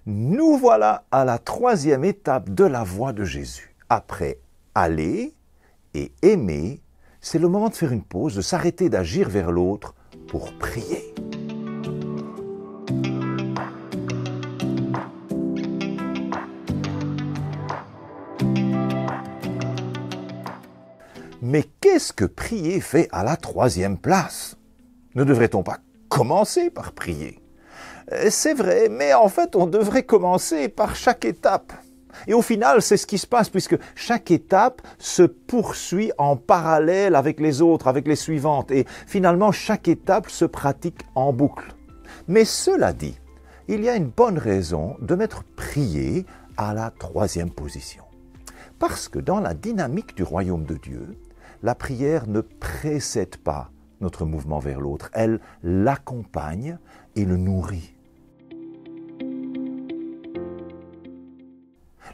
Nous voilà à la troisième étape de la voie de Jésus. Après aller et aimer, c'est le moment de faire une pause, de s'arrêter d'agir vers l'autre pour prier. Mais qu'est-ce que prier fait à la troisième place? Ne devrait-on pas commencer par prier? C'est vrai, mais en fait, on devrait commencer par chaque étape. Et au final, c'est ce qui se passe, puisque chaque étape se poursuit en parallèle avec les autres, avec les suivantes. Et finalement, chaque étape se pratique en boucle. Mais cela dit, il y a une bonne raison de mettre prier à la troisième position. Parce que dans la dynamique du royaume de Dieu, la prière ne précède pas notre mouvement vers l'autre. Elle l'accompagne et le nourrit.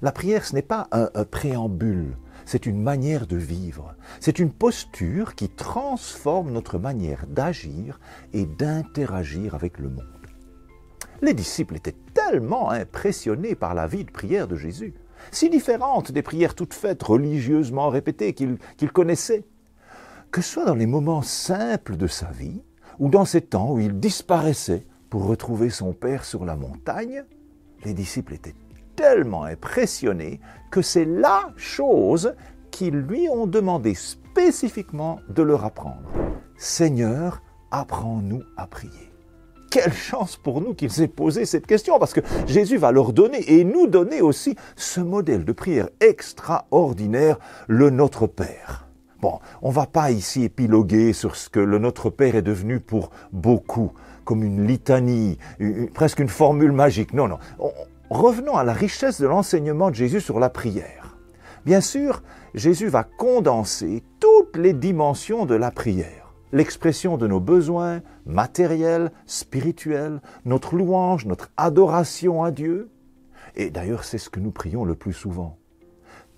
La prière, ce n'est pas un préambule, c'est une manière de vivre. C'est une posture qui transforme notre manière d'agir et d'interagir avec le monde. Les disciples étaient tellement impressionnés par la vie de prière de Jésus, si différente des prières toutes faites, religieusement répétées qu'ils connaissaient, que ce soit dans les moments simples de sa vie, ou dans ces temps où il disparaissait pour retrouver son Père sur la montagne, les disciples étaient tellement impressionnés que c'est la chose qu'ils lui ont demandé spécifiquement de leur apprendre. « Seigneur, apprends-nous à prier ». Quelle chance pour nous qu'ils aient posé cette question, parce que Jésus va leur donner et nous donner aussi ce modèle de prière extraordinaire, le Notre Père. Bon, on ne va pas ici épiloguer sur ce que le Notre Père est devenu pour beaucoup, comme une litanie, presque une formule magique. Non, non. Revenons à la richesse de l'enseignement de Jésus sur la prière. Bien sûr, Jésus va condenser toutes les dimensions de la prière. L'expression de nos besoins matériels, spirituels, notre louange, notre adoration à Dieu. Et d'ailleurs, c'est ce que nous prions le plus souvent.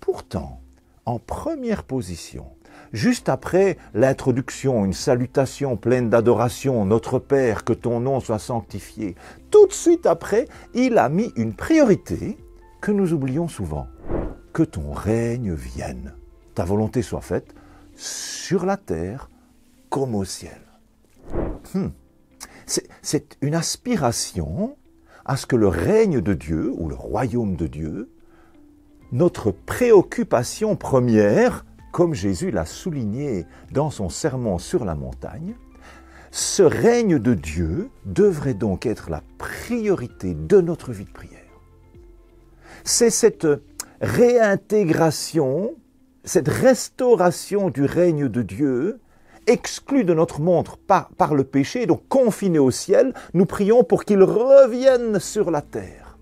Pourtant, en première position, juste après l'introduction, une salutation pleine d'adoration, « Notre Père, que ton nom soit sanctifié », tout de suite après, il a mis une priorité que nous oublions souvent. « Que ton règne vienne, ta volonté soit faite sur la terre comme au ciel. » C'est une aspiration à ce que le règne de Dieu, ou le royaume de Dieu, notre préoccupation première, comme Jésus l'a souligné dans son sermon sur la montagne, ce règne de Dieu devrait donc être la priorité de notre vie de prière. C'est cette réintégration, cette restauration du règne de Dieu, exclu de notre monde par le péché, donc confiné au ciel, nous prions pour qu'il revienne sur la terre.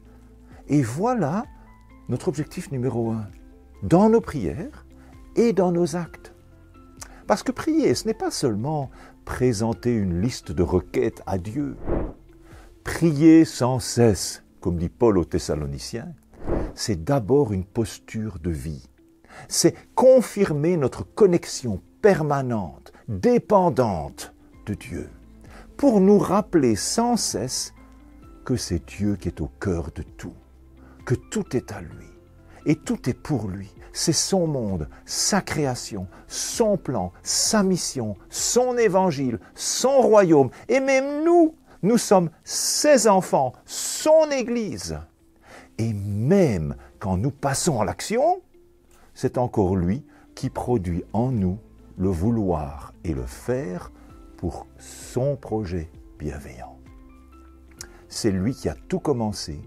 Et voilà notre objectif numéro 1, dans nos prières et dans nos actes. Parce que prier, ce n'est pas seulement présenter une liste de requêtes à Dieu. Prier sans cesse, comme dit Paul aux Thessaloniciens, c'est d'abord une posture de vie. C'est confirmer notre connexion permanente, dépendante de Dieu, pour nous rappeler sans cesse que c'est Dieu qui est au cœur de tout, que tout est à lui, et tout est pour lui. C'est son monde, sa création, son plan, sa mission, son évangile, son royaume, et même nous sommes ses enfants, son Église. Et même quand nous passons à l'action, c'est encore lui qui produit en nous le vouloir et le faire pour son projet bienveillant. C'est lui qui a tout commencé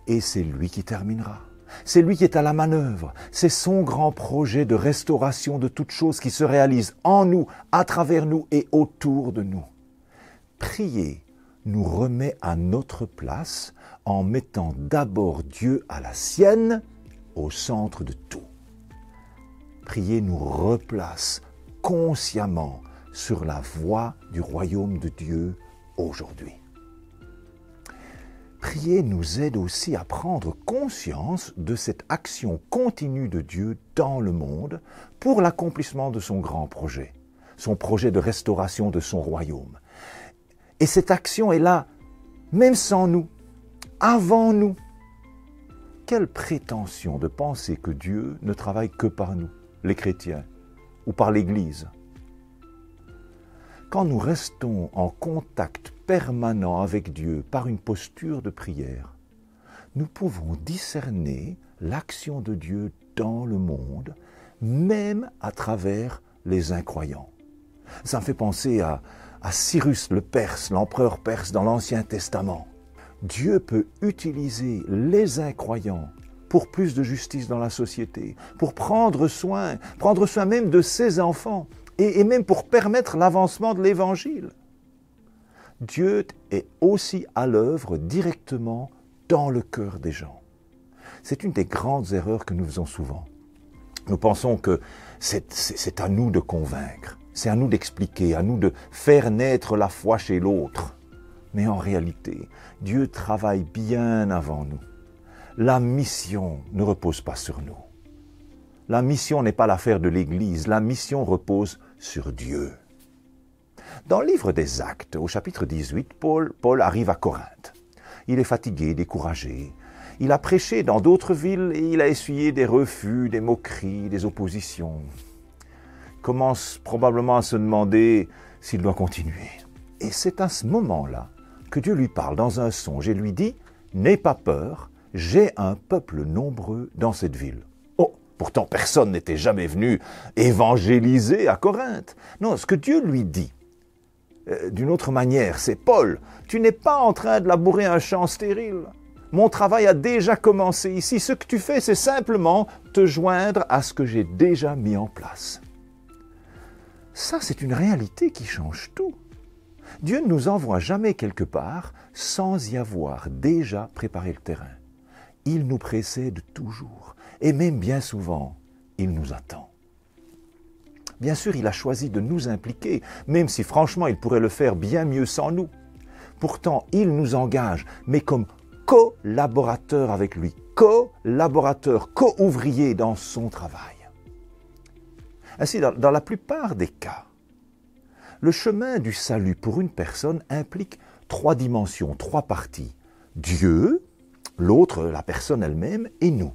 et c'est lui qui terminera. C'est lui qui est à la manœuvre. C'est son grand projet de restauration de toutes choses qui se réalise en nous, à travers nous et autour de nous. Prier nous remet à notre place en mettant d'abord Dieu à la sienne, au centre de tout. Prier nous replace consciemment sur la voie du royaume de Dieu aujourd'hui. Prier nous aide aussi à prendre conscience de cette action continue de Dieu dans le monde pour l'accomplissement de son grand projet, son projet de restauration de son royaume. Et cette action est là, même sans nous, avant nous. quelle prétention de penser que Dieu ne travaille que par nous, les chrétiens, ou par l'Église. Quand nous restons en contact permanent avec Dieu par une posture de prière, nous pouvons discerner l'action de Dieu dans le monde, même à travers les incroyants. Ça me fait penser à Cyrus le Perse, l'empereur perse dans l'Ancien Testament. Dieu peut utiliser les incroyants pour plus de justice dans la société, pour prendre soin même de ses enfants, et même pour permettre l'avancement de l'Évangile. Dieu est aussi à l'œuvre directement dans le cœur des gens. C'est une des grandes erreurs que nous faisons souvent. Nous pensons que c'est à nous de convaincre, c'est à nous d'expliquer, à nous de faire naître la foi chez l'autre. Mais en réalité, Dieu travaille bien avant nous. La mission ne repose pas sur nous. La mission n'est pas l'affaire de l'Église, la mission repose sur Dieu. Dans le livre des Actes, au chapitre 18, Paul arrive à Corinthe. Il est fatigué, découragé. Il a prêché dans d'autres villes et il a essuyé des refus, des moqueries, des oppositions. Il commence probablement à se demander s'il doit continuer. Et c'est à ce moment-là que Dieu lui parle dans un songe et lui dit « N'aie pas peur, j'ai un peuple nombreux dans cette ville. » Oh, pourtant personne n'était jamais venu évangéliser à Corinthe. Non, ce que Dieu lui dit, d'une autre manière, c'est « Paul, tu n'es pas en train de labourer un champ stérile. Mon travail a déjà commencé ici. Ce que tu fais, c'est simplement te joindre à ce que j'ai déjà mis en place. » Ça, c'est une réalité qui change tout. Dieu ne nous envoie jamais quelque part sans y avoir déjà préparé le terrain. Il nous précède toujours, et même bien souvent, il nous attend. Bien sûr, il a choisi de nous impliquer, même si franchement, il pourrait le faire bien mieux sans nous. Pourtant, il nous engage, mais comme collaborateurs avec lui, collaborateurs, co-ouvriers dans son travail. Ainsi, dans la plupart des cas, le chemin du salut pour une personne implique 3 dimensions, 3 parties. Dieu, l'autre, la personne elle-même, et nous.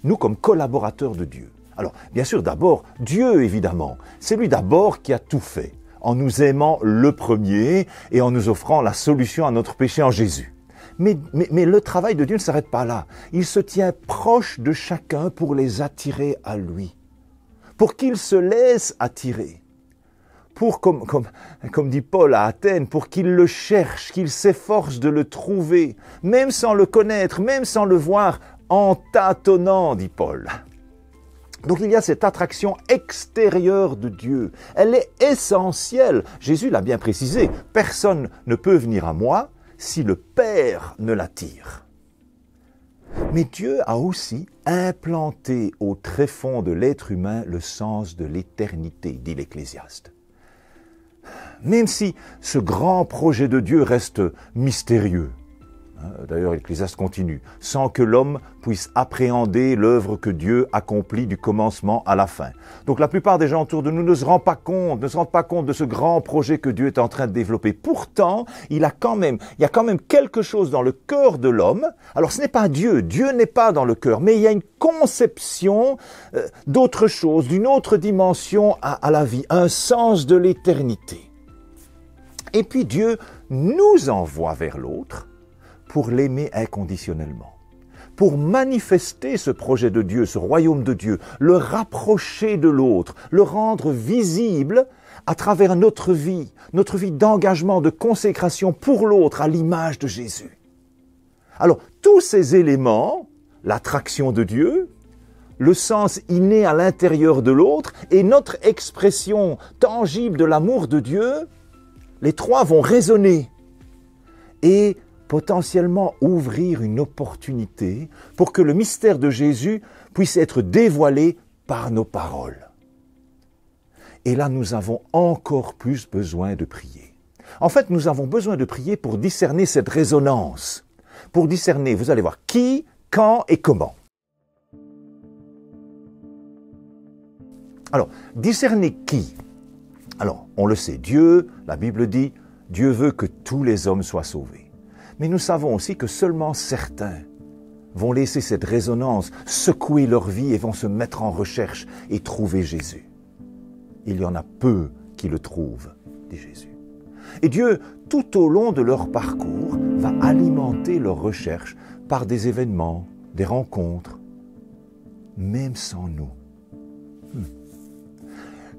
Nous comme collaborateurs de Dieu. Alors, bien sûr, d'abord, Dieu, évidemment. C'est lui d'abord qui a tout fait, en nous aimant le premier et en nous offrant la solution à notre péché en Jésus. Mais le travail de Dieu ne s'arrête pas là. Il se tient proche de chacun pour les attirer à lui. Pour qu'ils se laissent attirer. Pour, comme dit Paul à Athènes, pour qu'il le cherche, qu'il s'efforce de le trouver, même sans le connaître, même sans le voir, en tâtonnant, dit Paul. Donc il y a cette attraction extérieure de Dieu. Elle est essentielle. Jésus l'a bien précisé. Personne ne peut venir à moi si le Père ne l'attire. Mais Dieu a aussi implanté au tréfonds de l'être humain le sens de l'éternité, dit l'Ecclésiaste. Même si ce grand projet de Dieu reste mystérieux, d'ailleurs l'Ecclésiaste continue, sans que l'homme puisse appréhender l'œuvre que Dieu accomplit du commencement à la fin. Donc la plupart des gens autour de nous ne se rendent pas compte de ce grand projet que Dieu est en train de développer. Pourtant, il y a quand même quelque chose dans le cœur de l'homme. Alors ce n'est pas Dieu n'est pas dans le cœur, mais il y a une conception d'autre chose, d'une autre dimension à la vie, un sens de l'éternité. Et puis Dieu nous envoie vers l'autre pour l'aimer inconditionnellement, pour manifester ce projet de Dieu, ce royaume de Dieu, le rapprocher de l'autre, le rendre visible à travers notre vie d'engagement, de consécration pour l'autre à l'image de Jésus. Alors, tous ces éléments, l'attraction de Dieu, le sens inné à l'intérieur de l'autre et notre expression tangible de l'amour de Dieu, les 3 vont résonner et potentiellement ouvrir une opportunité pour que le mystère de Jésus puisse être dévoilé par nos paroles. Et là, nous avons encore plus besoin de prier. En fait, nous avons besoin de prier pour discerner cette résonance, pour discerner, vous allez voir, qui, quand et comment. Alors, discerner qui? Alors, on le sait, Dieu, la Bible dit, Dieu veut que tous les hommes soient sauvés. Mais nous savons aussi que seulement certains vont laisser cette résonance secouer leur vie et vont se mettre en recherche et trouver Jésus. Il y en a peu qui le trouvent, dit Jésus. Et Dieu, tout au long de leur parcours, va alimenter leur recherche par des événements, des rencontres, même sans nous.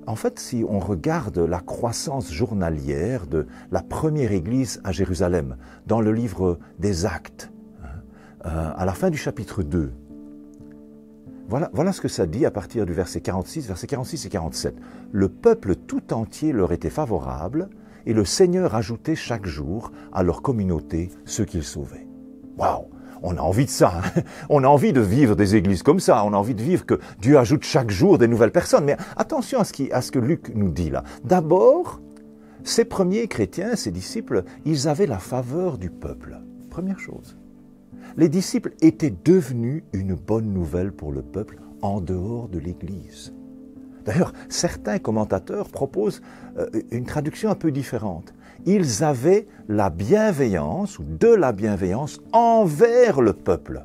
En fait, si on regarde la croissance journalière de la première église à Jérusalem, dans le livre des Actes, à la fin du chapitre 2, voilà ce que ça dit à partir du verset 46 et 47. Le peuple tout entier leur était favorable et le Seigneur ajoutait chaque jour à leur communauté ceux qu'il sauvait. Waouh! On a envie de ça, hein? On a envie de vivre des églises comme ça, on a envie de vivre que Dieu ajoute chaque jour des nouvelles personnes. Mais attention à ce que Luc nous dit là. D'abord, ces premiers chrétiens, ces disciples, ils avaient la faveur du peuple. Première chose. Les disciples étaient devenus une bonne nouvelle pour le peuple en dehors de l'Église. D'ailleurs, certains commentateurs proposent une traduction un peu différente. Ils avaient la bienveillance, ou de la bienveillance, envers le peuple.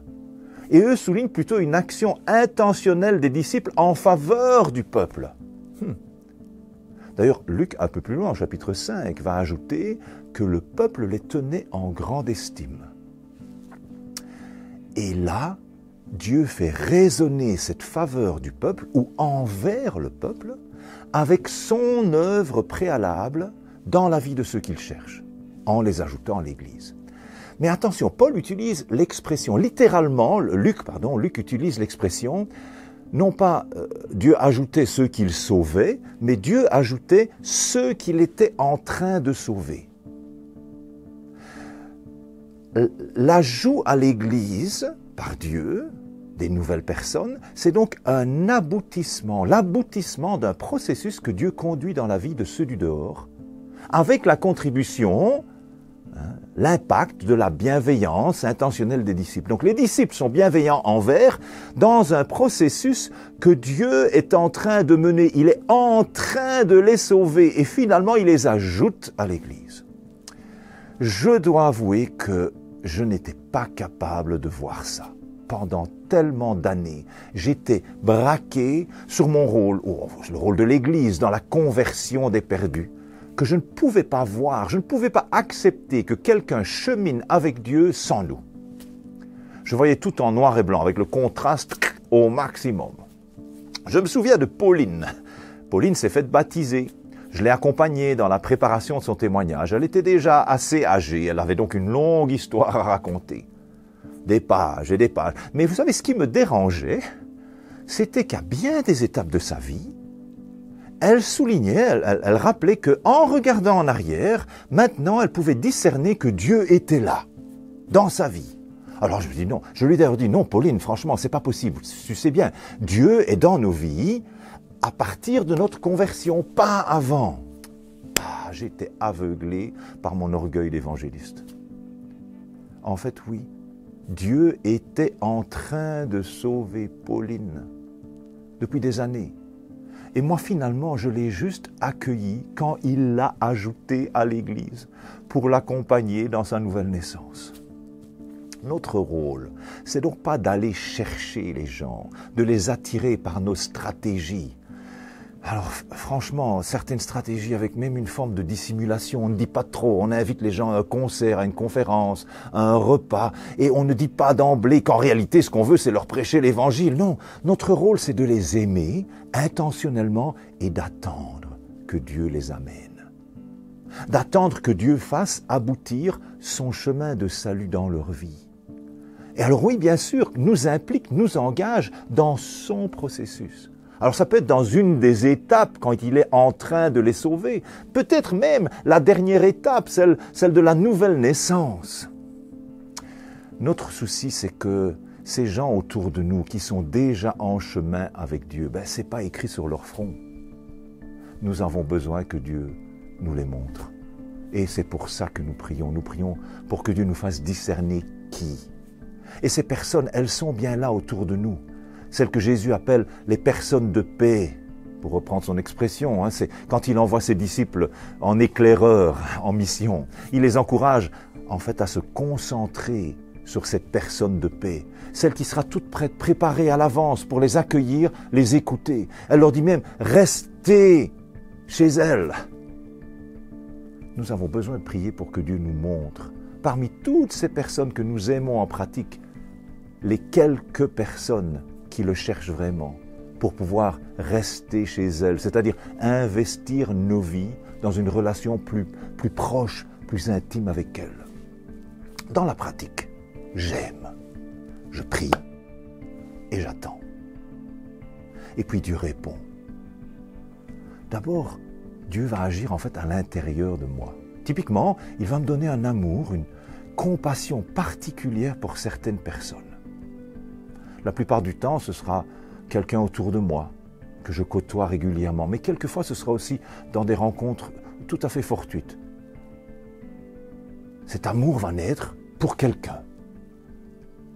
Et eux soulignent plutôt une action intentionnelle des disciples en faveur du peuple. D'ailleurs, Luc, un peu plus loin, au chapitre 5, va ajouter que le peuple les tenait en grande estime. Et là, Dieu fait résonner cette faveur du peuple, ou envers le peuple, avec son œuvre préalable dans la vie de ceux qu'il cherche, en les ajoutant à l'Église. Mais attention, Paul utilise l'expression, littéralement, Luc utilise l'expression, non pas Dieu ajoutait ceux qu'il sauvait, mais Dieu ajoutait ceux qu'il était en train de sauver. L'ajout à l'Église, par Dieu, des nouvelles personnes, c'est donc un aboutissement, l'aboutissement d'un processus que Dieu conduit dans la vie de ceux du dehors, avec la contribution, l'impact de la bienveillance intentionnelle des disciples. Donc les disciples sont bienveillants envers, dans un processus que Dieu est en train de mener. Il est en train de les sauver et finalement il les ajoute à l'Église. Je dois avouer que je n'étais pas capable de voir ça. Pendant tellement d'années, j'étais braqué sur mon rôle, ou le rôle de l'Église, dans la conversion des perdus, que je ne pouvais pas voir, je ne pouvais pas accepter que quelqu'un chemine avec Dieu sans nous. Je voyais tout en noir et blanc, avec le contraste au maximum. Je me souviens de Pauline. Pauline s'est faite baptiser. Je l'ai accompagnée dans la préparation de son témoignage. Elle était déjà assez âgée, elle avait donc une longue histoire à raconter. Des pages et des pages. Mais vous savez, ce qui me dérangeait, c'était qu'à bien des étapes de sa vie, elle soulignait, elle rappelait qu'en regardant en arrière, maintenant elle pouvait discerner que Dieu était là, dans sa vie. Alors je lui dis non, je lui ai d'ailleurs dit non, Pauline, franchement, c'est pas possible. Tu sais bien, Dieu est dans nos vies à partir de notre conversion, pas avant. J'étais aveuglé par mon orgueil d'évangéliste. En fait, oui, Dieu était en train de sauver Pauline depuis des années. Et moi, finalement, je l'ai juste accueilli quand il l'a ajouté à l'Église pour l'accompagner dans sa nouvelle naissance. Notre rôle, c'est donc pas d'aller chercher les gens, de les attirer par nos stratégies. Alors, franchement, certaines stratégies avec même une forme de dissimulation, on ne dit pas trop, on invite les gens à un concert, à une conférence, à un repas, et on ne dit pas d'emblée qu'en réalité, ce qu'on veut, c'est leur prêcher l'Évangile. Non, notre rôle, c'est de les aimer intentionnellement et d'attendre que Dieu les amène. D'attendre que Dieu fasse aboutir son chemin de salut dans leur vie. Et alors oui, bien sûr, nous implique, nous engage dans son processus. Alors ça peut être dans une des étapes quand il est en train de les sauver. Peut-être même la dernière étape, celle de la nouvelle naissance. Notre souci, c'est que ces gens autour de nous qui sont déjà en chemin avec Dieu, ce n'est pas écrit sur leur front. Nous avons besoin que Dieu nous les montre. Et c'est pour ça que nous prions. Nous prions pour que Dieu nous fasse discerner qui. Et ces personnes, elles sont bien là autour de nous. Celles que Jésus appelle les personnes de paix, pour reprendre son expression. C'est quand il envoie ses disciples en éclaireurs, en mission. Il les encourage en fait à se concentrer sur cette personne de paix, celle qui sera toute prête, préparée à l'avance pour les accueillir, les écouter. Elle leur dit même, restez chez elle. Nous avons besoin de prier pour que Dieu nous montre, parmi toutes ces personnes que nous aimons en pratique, les quelques personnes qui le cherchent vraiment, pour pouvoir rester chez elles, c'est-à-dire investir nos vies dans une relation plus proche, plus intime avec elle. Dans la pratique, j'aime, je prie et j'attends. Et puis Dieu répond. D'abord, Dieu va agir en fait à l'intérieur de moi. Typiquement, il va me donner un amour, une compassion particulière pour certaines personnes. La plupart du temps, ce sera quelqu'un autour de moi que je côtoie régulièrement, mais quelquefois ce sera aussi dans des rencontres tout à fait fortuites. Cet amour va naître pour quelqu'un.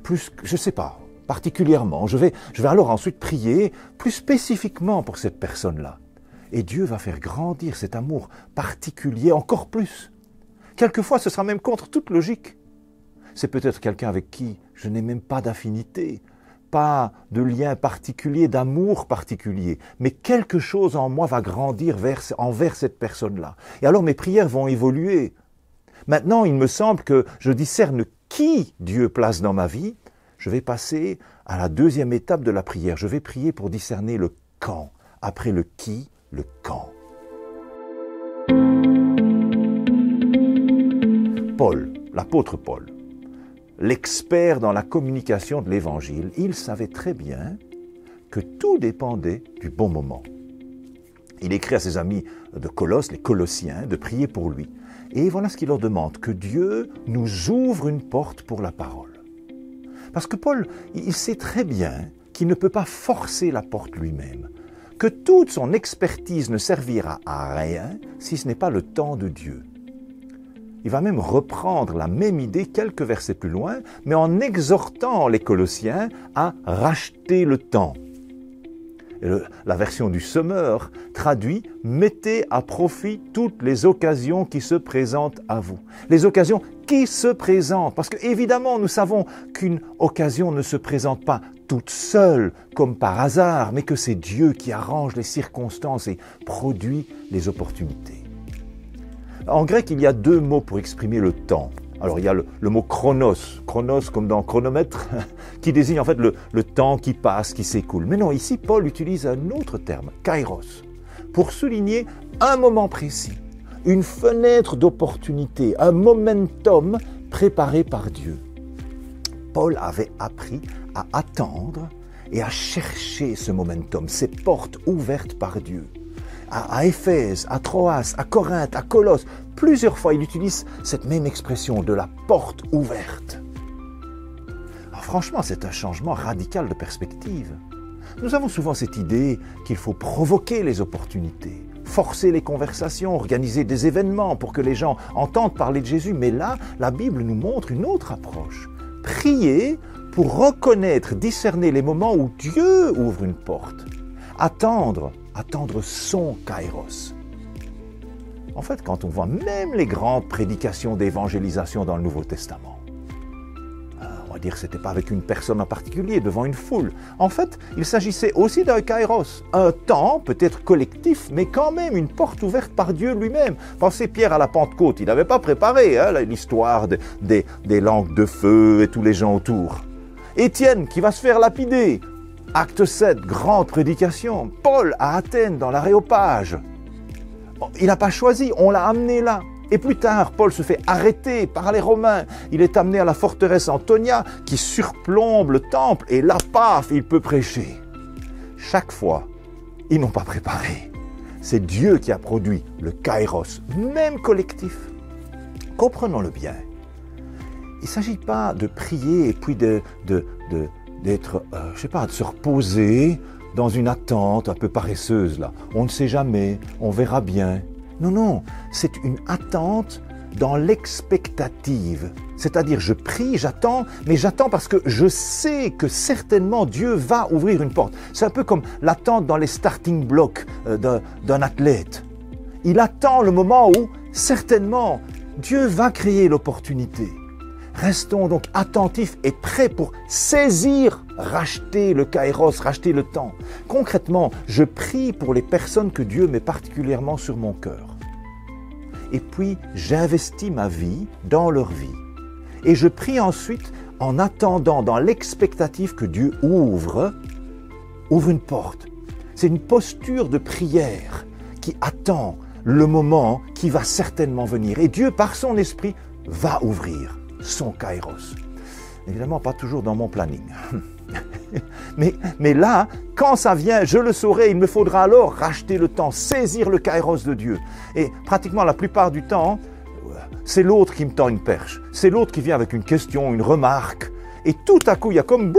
Plus, je ne sais pas, particulièrement. Je vais alors ensuite prier plus spécifiquement pour cette personne-là. Et Dieu va faire grandir cet amour particulier encore plus. Quelquefois, ce sera même contre toute logique. C'est peut-être quelqu'un avec qui je n'ai même pas d'affinité, pas de lien particulier, d'amour particulier, mais quelque chose en moi va grandir envers cette personne-là. Et alors mes prières vont évoluer. Maintenant, il me semble que je discerne qui Dieu place dans ma vie. Je vais passer à la deuxième étape de la prière. Je vais prier pour discerner le quand. Après le qui, le quand. Paul, l'apôtre Paul, l'expert dans la communication de l'Évangile, il savait très bien que tout dépendait du bon moment. Il écrit à ses amis de Colosse, les Colossiens, de prier pour lui. Et voilà ce qu'il leur demande, que Dieu nous ouvre une porte pour la parole. Parce que Paul, il sait très bien qu'il ne peut pas forcer la porte lui-même, que toute son expertise ne servira à rien si ce n'est pas le temps de Dieu. Il va même reprendre la même idée quelques versets plus loin, mais en exhortant les Colossiens à racheter le temps. Et la version du Sommeur traduit « Mettez à profit toutes les occasions qui se présentent à vous ». Les occasions qui se présentent, parce que évidemment nous savons qu'une occasion ne se présente pas toute seule comme par hasard, mais que c'est Dieu qui arrange les circonstances et produit les opportunités. En grec, il y a deux mots pour exprimer le temps. Alors il y a le mot chronos comme dans chronomètre, qui désigne en fait le temps qui passe, qui s'écoule. Mais non, ici Paul utilise un autre terme, kairos, pour souligner un moment précis, une fenêtre d'opportunité, un momentum préparé par Dieu. Paul avait appris à attendre et à chercher ce momentum, ces portes ouvertes par Dieu. À Éphèse, à Troas, à Corinthe, à Colosse, plusieurs fois il utilise cette même expression de la porte ouverte. Alors franchement, c'est un changement radical de perspective. Nous avons souvent cette idée qu'il faut provoquer les opportunités, forcer les conversations, organiser des événements pour que les gens entendent parler de Jésus. Mais là, la Bible nous montre une autre approche. Prier pour reconnaître, discerner les moments où Dieu ouvre une porte. Attendre son kairos. En fait, quand on voit même les grandes prédications d'évangélisation dans le Nouveau Testament, on va dire que ce n'était pas avec une personne en particulier, devant une foule. En fait, il s'agissait aussi d'un kairos, un temps peut-être collectif, mais quand même une porte ouverte par Dieu lui-même. Pensez Pierre à la Pentecôte, il n'avait pas préparé l'histoire des langues de feu et tous les gens autour. Étienne qui va se faire lapider. Acte 7, grande prédication. Paul à Athènes dans l'Aréopage. Il n'a pas choisi, on l'a amené là. Et plus tard, Paul se fait arrêter par les Romains. Il est amené à la forteresse Antonia qui surplombe le temple. Et là, paf, il peut prêcher. Chaque fois, ils n'ont pas préparé. C'est Dieu qui a produit le kairos, même collectif. Comprenons-le bien. Il ne s'agit pas de prier et puis d'être, de se reposer dans une attente un peu paresseuse là. On ne sait jamais, on verra bien. Non, c'est une attente dans l'expectative. C'est-à-dire, je prie, j'attends, mais j'attends parce que je sais que certainement Dieu va ouvrir une porte. C'est un peu comme l'attente dans les starting blocks d'un athlète. Il attend le moment où, certainement, Dieu va créer l'opportunité. Restons donc attentifs et prêts pour saisir, racheter le kairos, racheter le temps. Concrètement, je prie pour les personnes que Dieu met particulièrement sur mon cœur. Et puis, j'investis ma vie dans leur vie. Et je prie ensuite en attendant, dans l'expectative que Dieu ouvre une porte. C'est une posture de prière qui attend le moment qui va certainement venir. Et Dieu, par son esprit, va ouvrir son kairos. Évidemment, pas toujours dans mon planning. mais là, quand ça vient, je le saurai, il me faudra alors racheter le temps, saisir le kairos de Dieu. Et pratiquement la plupart du temps, c'est l'autre qui me tend une perche. C'est l'autre qui vient avec une question, une remarque. Et tout à coup, il y a comme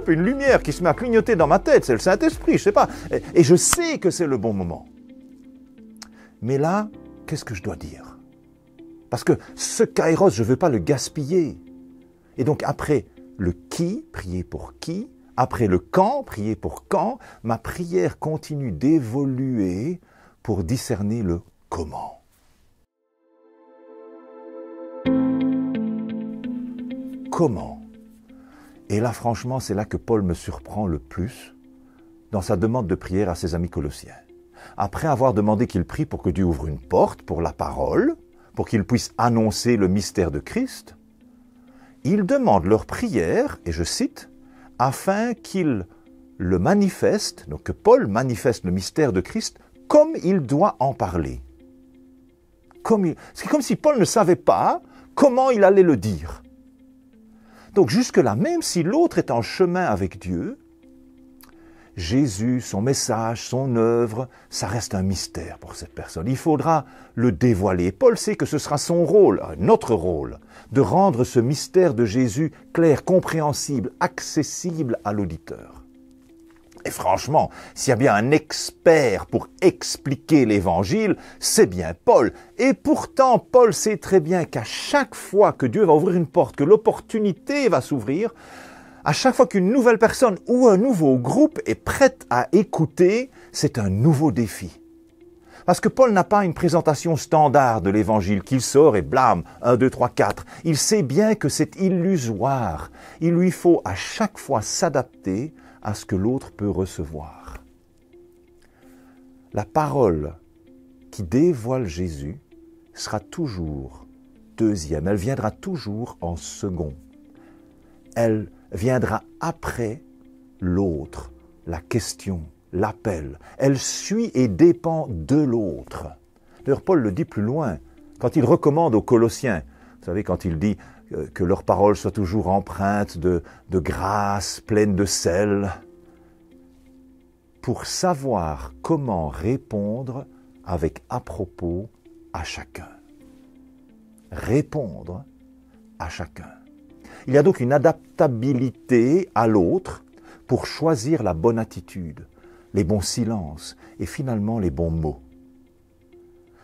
une lumière qui se met à clignoter dans ma tête. C'est le Saint-Esprit, je sais pas. Et je sais que c'est le bon moment. Mais là, qu'est-ce que je dois dire? Parce que ce kairos, je ne veux pas le gaspiller. Et donc après le qui, prier pour qui, après le quand, prier pour quand, ma prière continue d'évoluer pour discerner le comment. Comment? Et là, franchement, c'est là que Paul me surprend le plus dans sa demande de prière à ses amis colossiens. Après avoir demandé qu'ils prient pour que Dieu ouvre une porte pour la parole, pour qu'ils puissent annoncer le mystère de Christ, il demande leur prière, et je cite, afin qu'ils le manifestent, donc que Paul manifeste le mystère de Christ comme il doit en parler. C'est comme si Paul ne savait pas comment il allait le dire. Donc jusque-là, même si l'autre est en chemin avec Dieu, Jésus, son message, son œuvre, ça reste un mystère pour cette personne. Il faudra le dévoiler. Et Paul sait que ce sera son rôle, notre rôle, de rendre ce mystère de Jésus clair, compréhensible, accessible à l'auditeur. Et franchement, s'il y a bien un expert pour expliquer l'Évangile, c'est bien Paul. Et pourtant, Paul sait très bien qu'à chaque fois que Dieu va ouvrir une porte, que l'opportunité va s'ouvrir, à chaque fois qu'une nouvelle personne ou un nouveau groupe est prête à écouter, c'est un nouveau défi. Parce que Paul n'a pas une présentation standard de l'Évangile qu'il sort et blâme, 1, 2, 3, 4. Il sait bien que c'est illusoire. Il lui faut à chaque fois s'adapter à ce que l'autre peut recevoir. La parole qui dévoile Jésus sera toujours deuxième. Elle viendra toujours en second. Elle viendra après l'autre, la question, l'appel. Elle suit et dépend de l'autre. D'ailleurs, Paul le dit plus loin, quand il recommande aux Colossiens, vous savez, quand il dit que leurs paroles soient toujours empreintes de grâce, pleines de sel, pour savoir comment répondre avec à-propos à chacun. Répondre à chacun. Il y a donc une adaptabilité à l'autre pour choisir la bonne attitude, les bons silences et finalement les bons mots.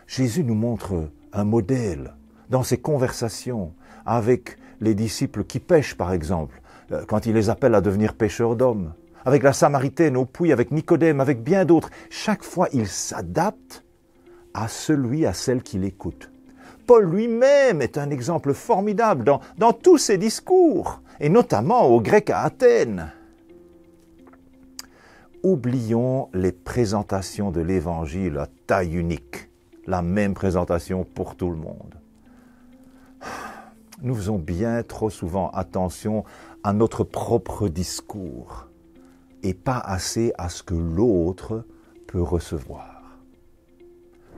Jésus nous montre un modèle dans ses conversations avec les disciples qui pêchent, par exemple, quand il les appelle à devenir pêcheurs d'hommes, avec la Samaritaine au puits, avec Nicodème, avec bien d'autres. Chaque fois, il s'adapte à celle qui l'écoute. Paul lui-même est un exemple formidable dans tous ses discours, et notamment aux Grecs à Athènes. Oublions les présentations de l'Évangile à taille unique, la même présentation pour tout le monde. Nous faisons bien trop souvent attention à notre propre discours et pas assez à ce que l'autre peut recevoir.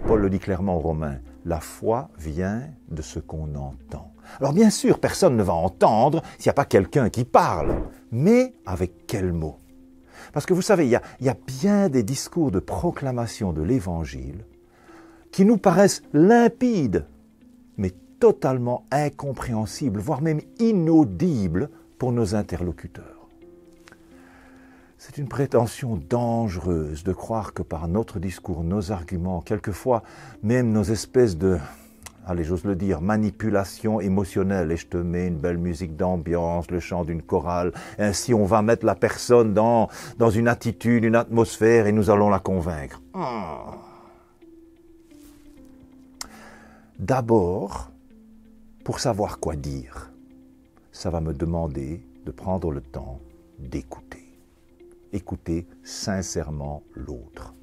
Paul le dit clairement aux Romains, la foi vient de ce qu'on entend. Alors bien sûr, personne ne va entendre s'il n'y a pas quelqu'un qui parle, mais avec quels mots? Parce que vous savez, il y a bien des discours de proclamation de l'Évangile qui nous paraissent limpides, mais totalement incompréhensibles, voire même inaudibles pour nos interlocuteurs. C'est une prétention dangereuse de croire que par notre discours, nos arguments, quelquefois même nos espèces de, allez, j'ose le dire, manipulation émotionnelle, et je te mets une belle musique d'ambiance, le chant d'une chorale, ainsi on va mettre la personne dans une attitude, une atmosphère, et nous allons la convaincre. D'abord, pour savoir quoi dire. ça va me demander de prendre le temps d'écouter. Écouter sincèrement l'autre.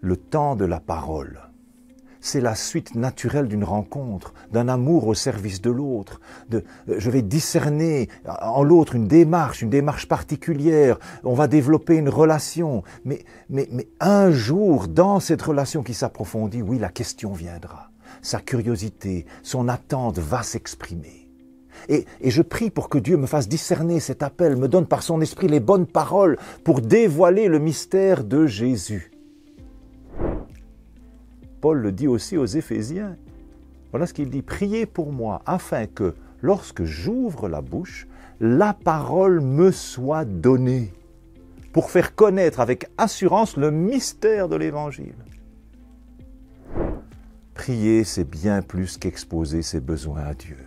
Le temps de la parole, c'est la suite naturelle d'une rencontre, d'un amour au service de l'autre. Je vais discerner en l'autre une démarche particulière. On va développer une relation. Mais un jour, dans cette relation qui s'approfondit, oui, la question viendra. Sa curiosité, son attente va s'exprimer. Et je prie pour que Dieu me fasse discerner cet appel, me donne par son esprit les bonnes paroles pour dévoiler le mystère de Jésus. Paul le dit aussi aux Éphésiens. Voilà ce qu'il dit, « Priez pour moi, afin que, lorsque j'ouvre la bouche, la parole me soit donnée, pour faire connaître avec assurance le mystère de l'Évangile. » Prier, c'est bien plus qu'exposer ses besoins à Dieu.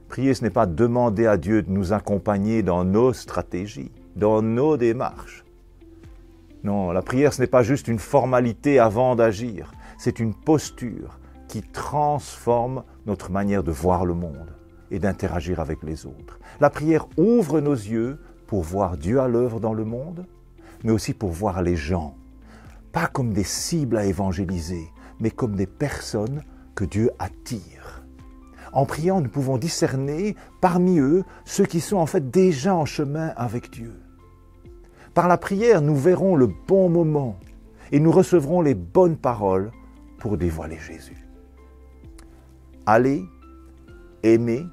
Prier, ce n'est pas demander à Dieu de nous accompagner dans nos stratégies, dans nos démarches. Non, la prière, ce n'est pas juste une formalité avant d'agir, c'est une posture qui transforme notre manière de voir le monde et d'interagir avec les autres. La prière ouvre nos yeux pour voir Dieu à l'œuvre dans le monde, mais aussi pour voir les gens, pas comme des cibles à évangéliser, mais comme des personnes que Dieu attire. En priant, nous pouvons discerner parmi eux ceux qui sont en fait déjà en chemin avec Dieu. Par la prière, nous verrons le bon moment et nous recevrons les bonnes paroles pour dévoiler Jésus. Allez, aimez,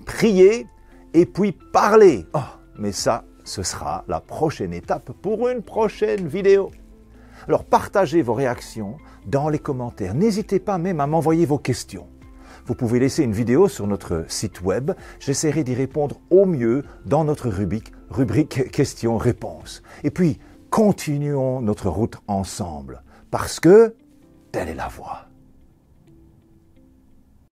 priez et puis parlez. Oh, mais ça, ce sera la prochaine étape pour une prochaine vidéo. Alors partagez vos réactions dans les commentaires. N'hésitez pas même à m'envoyer vos questions. Vous pouvez laisser une vidéo sur notre site web. J'essaierai d'y répondre au mieux dans notre rubrique questions-réponses. Et puis, continuons notre route ensemble, parce que telle est la voie.